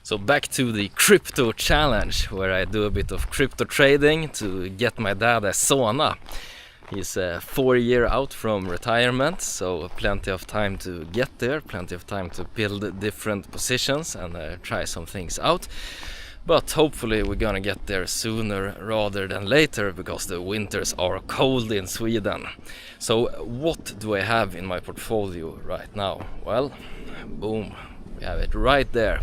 So back to the crypto challenge, where I do a bit of crypto trading to get my dad a Sauna. He's 4 years out from retirement, so plenty of time to get there, plenty of time to build different positions and try some things out. But hopefully we're gonna get there sooner rather than later, because the winters are cold in Sweden. So what do I have in my portfolio right now? Well, boom, we have it right there.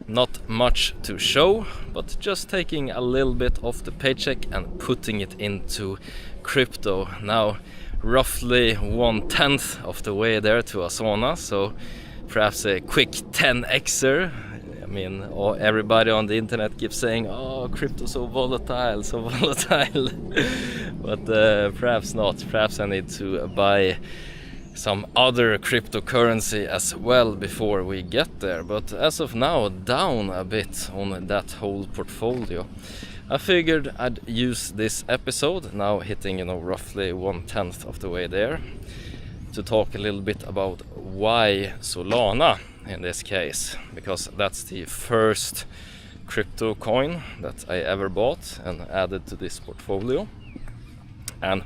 Not much to show, but just taking a little bit off the paycheck and putting it into crypto. Now roughly 1/10 of the way there to a Sauna, so perhaps a quick 10xer. I mean, everybody on the internet keeps saying, oh, crypto so volatile, so volatile. But perhaps not. Perhaps I need to buy some other cryptocurrency as well before we get there. But as of now, down a bit on that whole portfolio. I figured I'd use this episode, now hitting roughly 1/10 of the way there, to talk a little bit about why Solana in this case, because that's the first crypto coin that I ever bought and added to this portfolio. And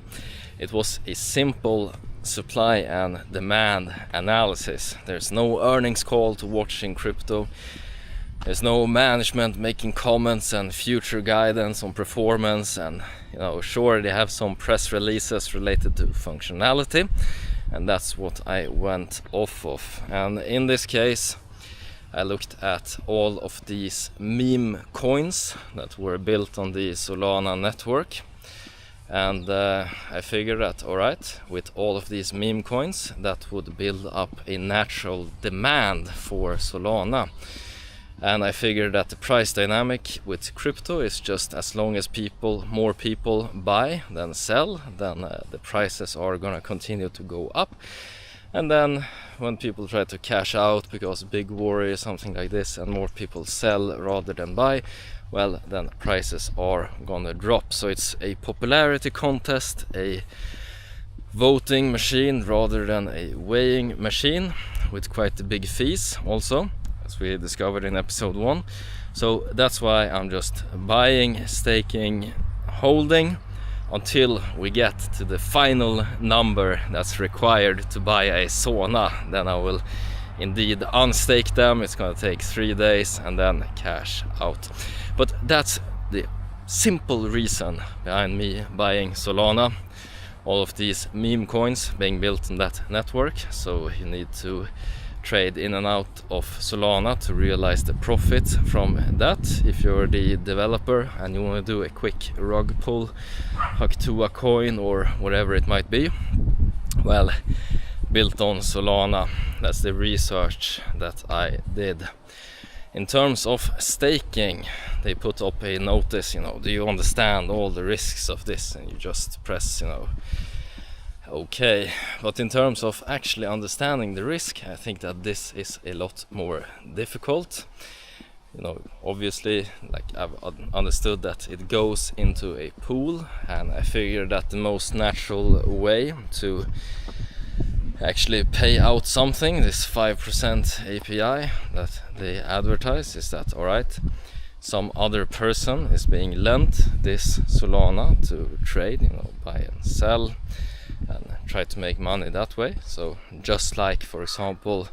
it was a simple supply and demand analysis. There's no earnings call to watch in crypto. There's no management making comments and future guidance on performance, and sure, they have some press releases related to functionality, and that's what I went off of. And in this case I looked at all of these meme coins that were built on the Solana network. And I figured that, alright, with all of these meme coins, that would build up a natural demand for Solana. And I figured that the price dynamic with crypto is just as long as more people buy than sell, then the prices are gonna continue to go up. And then when people try to cash out because big worry or something like this, and more people sell rather than buy, well, then prices are gonna drop. So it's a popularity contest, a voting machine rather than a weighing machine, with quite big fees also, as we discovered in episode 1. So that's why I'm just buying, staking, holding until we get to the final number that's required to buy a Sauna. Then I will indeed unstake them. It's gonna take 3 days and then cash out. But that's the simple reason behind me buying Solana. All of these meme coins being built on that network, so you need to trade in and out of Solana to realize the profit from that. If you're the developer and you want to do a quick rug pull, hook to a coin or whatever it might be, well, built on Solana. That's the research that I did. In terms of staking, they put up a notice, do you understand all the risks of this? And you just press, okay. But in terms of actually understanding the risk, I think that this is a lot more difficult. Obviously, I've understood that it goes into a pool, and I figured that the most natural way to actually pay out something, this 5% API that they advertise, is that, alright, some other person is being lent this Solana to trade, buy and sell and try to make money that way. So just like, for example,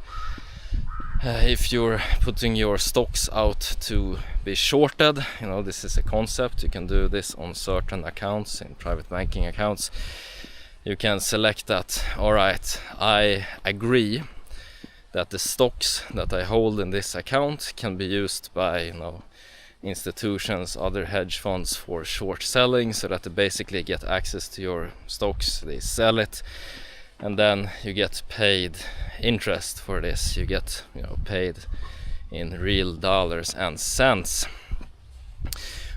if you're putting your stocks out to be shorted, this is a concept. You can do this on certain accounts, in private banking accounts. You can select that, alright, I agree that the stocks that I hold in this account can be used by institutions, other hedge funds for short selling, so that they basically get access to your stocks, they sell it, and then you get paid interest for this. You get paid in real dollars and cents.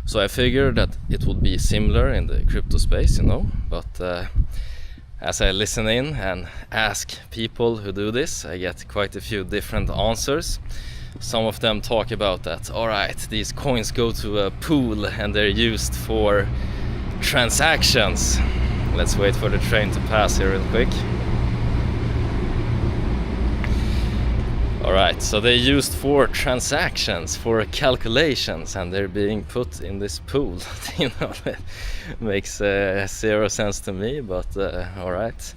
So I figured that it would be similar in the crypto space, but as I listen in and ask people who do this, I get quite a few different answers. Some of them talk about that, alright, these coins go to a pool and they're used for transactions. Let's wait for the train to pass here real quick. Alright, so they used 4 transactions, 4 calculations, and they're being put in this pool. You know, it makes 0 sense to me, but alright.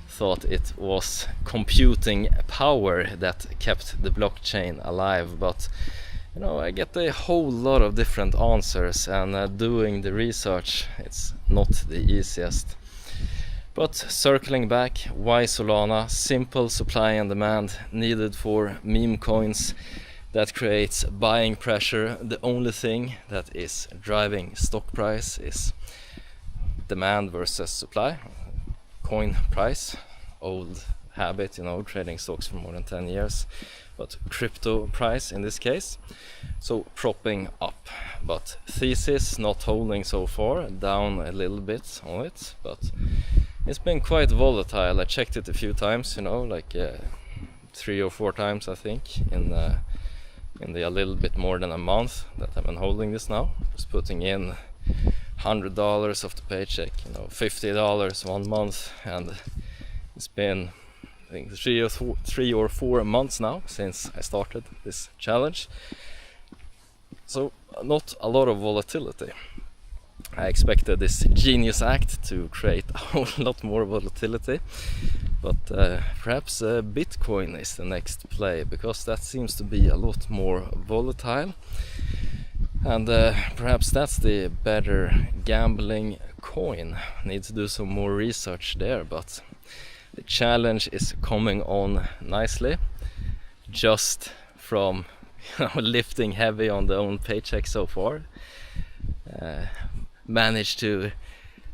Thought it was computing power that kept the blockchain alive, but you know, I get a whole lot of different answers, and doing the research, it's not the easiest. But circling back, why Solana? Simple supply and demand needed for meme coins that creates buying pressure. The only thing that is driving stock price is demand versus supply, coin price, old habit, you know, trading stocks for more than 10 years, but crypto price in this case, so propping up. But thesis not holding so far, down a little bit on it, but it's been quite volatile. I checked it a few times, you know, like 3 or 4 times I think in the a little bit more than a month that I've been holding this now. Just putting in $100 of the paycheck, you know, $50 1 month, and it's been I think 3 or 4 months now since I started this challenge. So not a lot of volatility. I expected this genius act to create a whole lot more volatility, but perhaps Bitcoin is the next play, because that seems to be a lot more volatile, and perhaps that's the better gambling coin. Need to do some more research there, but the challenge is coming on nicely, just from lifting heavy on the own paycheck so far. Managed to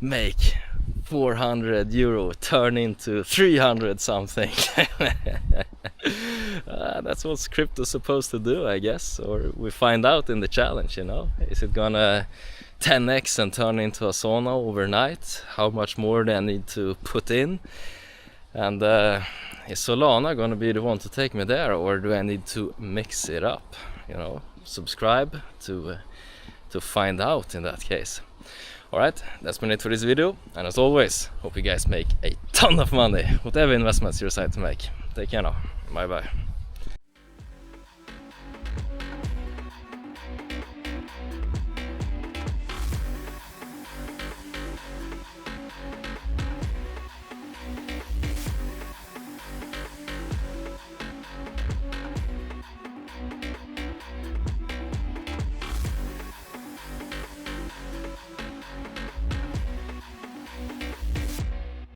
make 400 euro turn into 300 something. That's what crypto's supposed to do, I guess, or we find out in the challenge, you know. Is it gonna 10x and turn into a sauna overnight? How much more do I need to put in? And is Solana gonna be the one to take me there, or do I need to mix it up? You know, subscribe to find out in that case. Alright, that's been it for this video, and as always, hope you guys make a ton of money, whatever investments you decide to make. Take care now, bye bye.